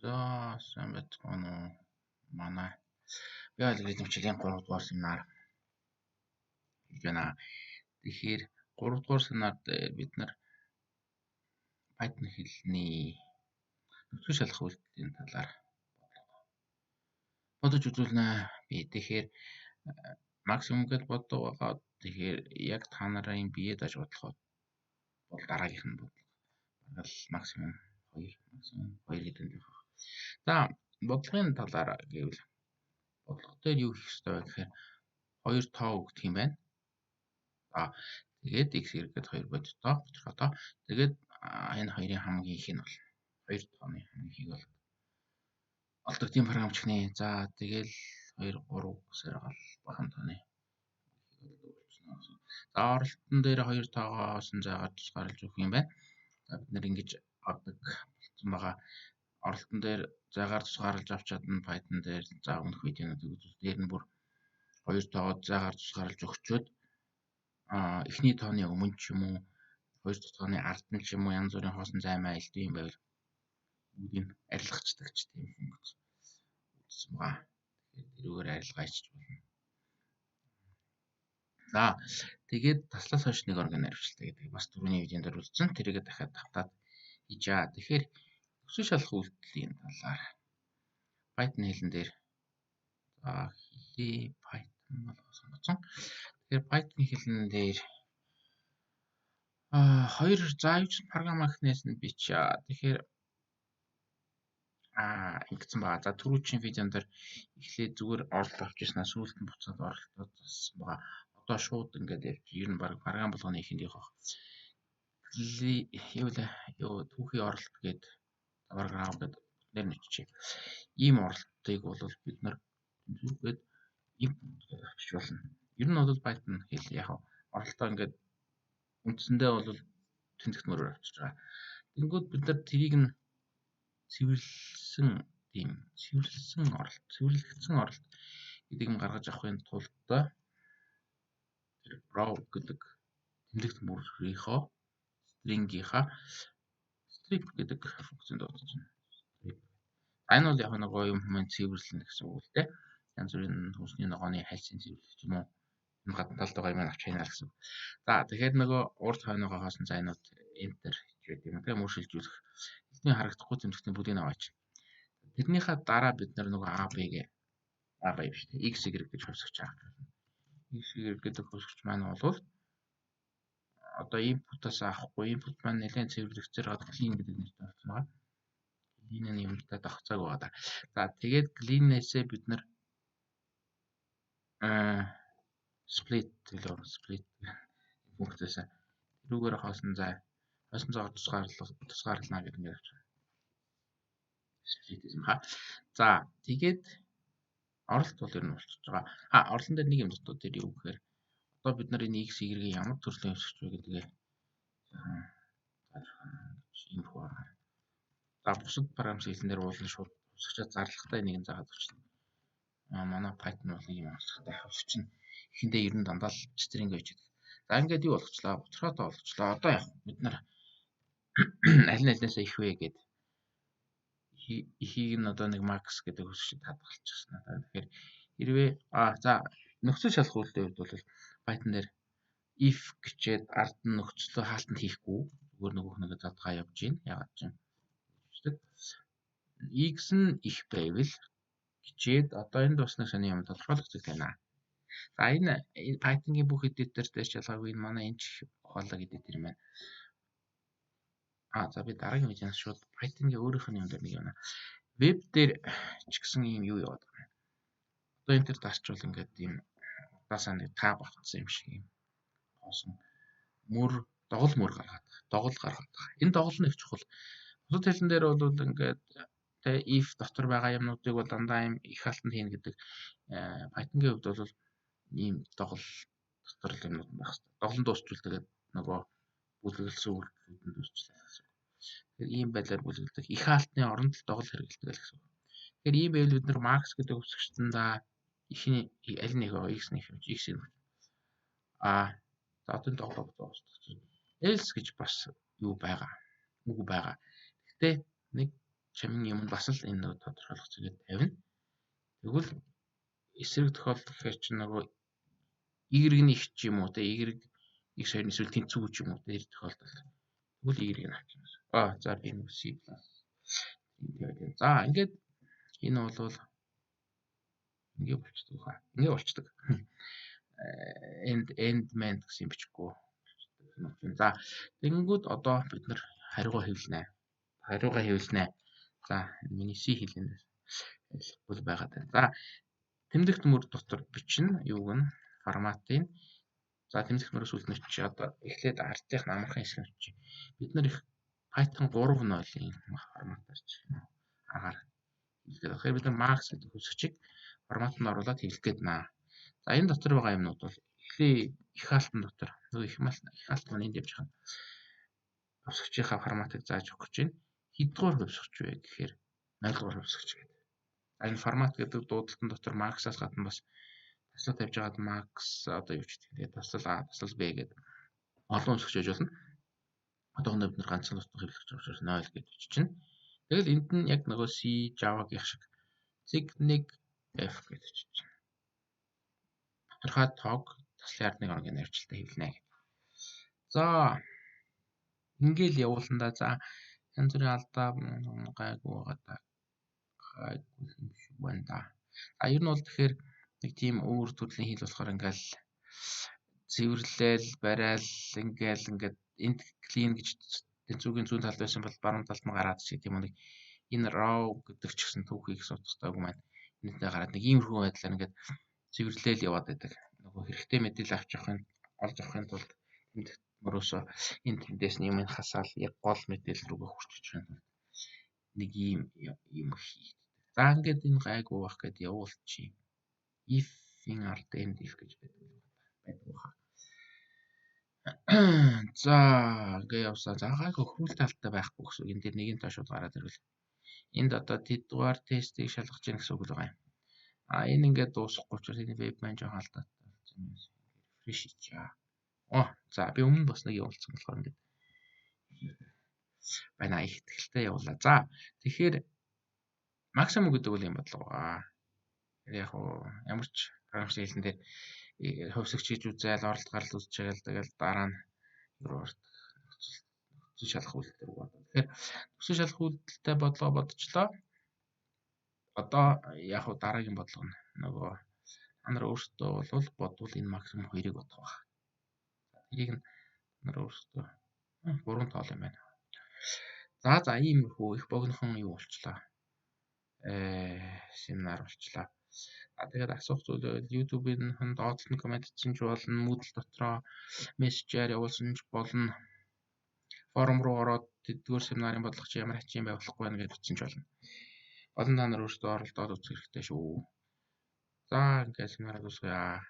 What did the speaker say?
За сайн байцгаана уу? Манай би алгоритм хичээлийн 3 дугаар семинар хийж байна. Тэгэхээр 3 дугаар семинарт бид нар Python хэлний нөхцөл шалах үйлдэлийн талаар бодож үзүүлнэ. Би тэгэхээр максимум гэж боддог байгаа. Тэгэхээр яг та нарын биеэ даж бодлоход бол дараагийнх нь бодлого. Бараг л максимум 2 гэдэг нь байна. За бодлогын талаар гэвэл бодлого дээр юу хийх ёстой вэ гэхээр 2 тоо өгдөг юм байна. За тэгээд x эргээд 2 бодтоо бодлоо. Тэгээд энэ хоёрын хамгийн их нь бол 2 тооны хамгийн ихийг бол олдог тийм програмч гинэ. За тэгэл 2 3 гэсээр гал бахан тооны за оролтон дээр 2 тоогоос нь заагаад тусгаарлаж өгөх юм байна. За бид нэр ингэж авдаг болсон байгаа. Оролтон дээр заагаар тусгаарлаж авч чадна Python дээр за өмнөх видеонуудыг үзвэл дээр нь бүр 2 тоогоо заагаар тусгаарлаж өгчөөд эхний тооны өмнө ч юм уу 2 дахь тооны ард нь ч юм уу янз бүрийн хоосон займаа илтгүй юм байвал бүгдийг арилгацдаг ч тийм функц үзсэн байгаа. Тэгэхээр тэрүүгээр арилгаач болно. За тэгээд таслаас хойш нэг оргийн арвчлалтай гэдэг бас түрүүний видеонд үзсэн. Тэрийгэ дахиад давтаад хийжээ. Тэгэхээр нөхцөл шалах үйлдэлийн талаар Python хэлэн дээр за хэлээ Python болгоо сонгоцсон. Тэгэхээр Python хэлэн дээр хоёр за юу ч програм ахнаас нь бичээ. Тэгэхээр ингэсэн байгаа. За түрүүчийн видеон дээр эхлээд зүгээр оролт авч ирснаа сүүлд нь буцаад оролтод зассан байгаа. Одоо шууд ингээд явж ер нь баг програм болгоны ихэнд явах. Юу түүхий оролт гээд програм гэдэг нэр нэчээ. Ийм оролтыг бол бид нар зүрхгээд input гэж авчиж болно. Ер нь бол Python хэл яг оролтоо ингээд үндсэндээ бол тэмдэгт мөрөөр авчиж байгаа. Тэнгүүд бид нар тэрийг нь цэвэрлэгдсэн оролт гэдгийг нь гаргаж авахын тулд тэр brow гэдэг тэмдэгт мөрийнхөө string-ийнхаа strip гэдэг функцэнд дуудаж байна. Энэ бол яг нөгөө юм хүмүүс цэвэрлэнэ гэсэн үг л дээ. Янз бүрийн хүнсний ногооны хальсын цэвэрлэх юм уу? Энэ гадна талд байгаа юм авч хийнаа гэсэн. За тэгэхээр нөгөө урд хойноогоо хоосон зайнууд enter хийгээд юм тийм өөрчилжүүлэх. Эдний харагдахгүй тэмдэгтийн бүлийг аваач. Тэрнийхээ дараа бид нөгөө a b биш x y гэж хувьсгч авах болно. X y гэдэг хувьсгч маань бол одоо input-аас авахгүй input маань нэлээд цэвэрлэгцээр гад clean гэдэг нэртэй болсон байгаа. Clean-ийн юмтай тогтцоог байгаа. За тэгээд clean-ээсээ бид нар split функцээс тэрүүгээр хоосон заагаар тусгаарлана гэдэг нэр авч байна. Split юм ха. За тэгээд оролт бол ер нь болчихж байгаа. Орлон дээр нэг юм дутуу тэр юу гэхээр одоо бид нар энэ x y-ийн ямар төрлийн хувьсгч вэ гэдгээ info байгаа. За бусад програм хэлэн дээр уулын шууд хувьсгчаа зарлахтай нэг нь заагаад өгч байна. Манай Python бол ийм онцлогтой хувьсгч нь ихэндээ ер нь дандаа л string гэж байдаг. За ингээд юу болгочлаа? Буцраатай болгочлаа. Одоо яг бид нар аль нэлээсээ их вэ гэд ихийг нь одоо нэг max гэдэг хувьсгчд хадгалчихсан. Тэгэхээр хэрвээ за нөхцөл шалах үйлдлийн хувьд бол Python дээр if гэчээд ард нь нөхцөлөө хаалтанд хийхгүй зүгээр нөгөөх нэгэ задгаа явж гин. Ягаад ч юм. X нь их байвал гэчээд одоо энд бас нэг сони юм тодорхойлох зүйл байна. За энэ Python-гийн бүх эдитер дээр ч ялгаагүй энэ манай энэ ч ухаалаг эдитер юм байна. За би дараагийн видеонд шууд Python-гийн өөрийнх нь юм дээр нэг юм. Веб дээр ч гэсэн ийм юу яваад байна. Одоо энэ төр дарчвал ингээд ийм удаасаа нэг таг багтсан юм шиг юм. Хоосон доголь мөр гаргаад байгаа. Энэ доголь нь их чухал. Бусад хэлэн дээр бол ингээд if дотор байгаа юмнуудыг бол дандаа ийм их алтанд хийн гэдэг. Python-гийн хувьд бол ийм доголь дотор л юмнууд байх хэрэгтэй. Доголн дуусчвал тэгээд нөгөө бүлэглэсэн үйлдэлүүд нь дуусчлаа гэсэн. Тэгэхээр ийм байдлаар бүлэглэдэг. Их алтны оронд л доголь хэрэгэлдэг гэсэн. Тэгэхээр ийм байвал бид нар max гэдэг хувьсгчтандаа ихний аль нэг x нэг x юм. За одоо доголог дуусчих. Else гэж бас юу байгаа. Үг байгаа. Гэхдээ нэг чамин юм бас л энэ нөгөө тодорхойлох зүйлээ тавина. Тэгвэл эсрэг тохиолдол гэхээр чинь нөгөө Y-ийн их ч юм уу те Y их сайн эсвэл тэнцвүү ч юм уу тэр тохиолдолд тэгвэл Y-ийг нь авчих юм. За би нэг C+. За ингээд энэ бол ингээ болчихдог хаа. Ингээ болчихдог. End man гэсэн бичихгүй. За тэгэнгүүт одоо бид нар хариугаа хэвлэнэ. За миний C хэлнэ. Бол байгаад байна. За тэмдэгт мөр дотор бичнэ. Юуг нь форматыг. За тэмдэгт мөрөөс үлдэнэ чи одоо эхлээд артынх нь амархан хэсэг нь чи. Бид нар их Python 3.0-ийн форматаар чи агаар хэлгээд байгаа. Тэгэхээр бид нар max гэдэг хүсэгчийг форматанд оруулаад хэвлэх гээд байна. За энэ дотор байгаа юмнууд бол эхлээ их алтан дотор нөгөө их алтан маань энд явж байгаа. Хувьсгчийнхаа форматыг зааж өгөх гэж байна. Хэддугаар хувьсгч вэ гэхээр 0 дугаар хувьсгч гэдэг. Энэ формат гэдэг дуудалтын дотор max-аас гадна бас таслал тавьж байгаад max одоо юу ч гэдэг. Таслал A, таслал B гэдэг олон хувьсгч байж болно. Одоохондоо бид нар ганцхан дотор хэвлэх гэж байна 0 гэж чинь. Тэгэл энд нь яг нөгөө C, Java-гийн шиг zig 1 F гэж чинь. Тодорхой тоог таслын ард нэг оргийн нарийнчилтаа хэвлэнэ гэдэг. За ингээл явуулна да. За янз бүрийн алдаа гайгүй байгаа да. Гайгүй юм шиг байна да. Ер нь бол тэгэхээр нэг тийм өөр төрлийн хэл болохоор ингээл цэвэрлэл, барайл ингээд end clean гэж тэнцвүүгийн зүүн талд байсан бол баруун талд нь гараад чи тийм үү. Энэ raw гэдэг ч гэсэн түүхийг судалтаагүй маань энэтэй гараад нэг иймэрхүү байдлаар ингээд цэвэрлэл яваад байдаг. Нөгөө хэрэгтэй мэдээлэл авч явахын олж авахын тулд тэмдэгт мөрөөсөө энэ тэндээс нь юм хасаал яг гол мэдээлэл рүүгээ хүрчиж байна. Нэг ийм хийдэг. За ингээд энэ гайгүй байх гэдээ явуулчих. If-ийн ард end if гэж байдаг байна. За ингээ явсаа. За гайгүй хөрвөл талтай байхгүй гэсэн. Энд дээр нэгэн тоо шууд гараад ирвэл. Энд одоо тэдгээр тестийг шалгаж яах гэсэн үг л байгаа юм. Энэ ингээд дуусахгүй ч энэ веб маань жоохон алдаатай болсон юм. Refresh хийчихье. За би өмнө бас нэг явуулсан болохоор ингээд байна их ихтэй явуулаа. За тэгэхээр максимум гэдэг бол юм бодлоо. Яг ямар ч програмч хэлсэн дээр хувьсгч хийж үзээл оролт гарал үзчихээл тэгэл дараа нь нөхцөл шалах үйлдэл рүү бодоо. Тэгэхээр нөхцөл шалах үйлдэлтэй бодлого бодчихлоо. Одоо яг дараагийн бодлого нь нөгөө та нар өөрсдөө бол бодвол энэ максимум 2-ыг бодох байх. Тэрийг нь нар өөрсдөө 3 тоол юм байна. За иймэрхүү их богинохон юу болчлаа. Семинар болчлаа. Тэгээд асуух зүйл байвал YouTube-ийн доотлон комент хийсэн ч болно, Moodle дотроо мессежээр явуулсан ч болно. Форум руу ороод тэдгээр семинарын бодлого чи ямар хачин байвлахгүй байна гэж бичсэн ч болно. Олон та нар өөрсдөө оролдоод үзэх хэрэгтэй шүү. За ингээд семинараа дуусгая.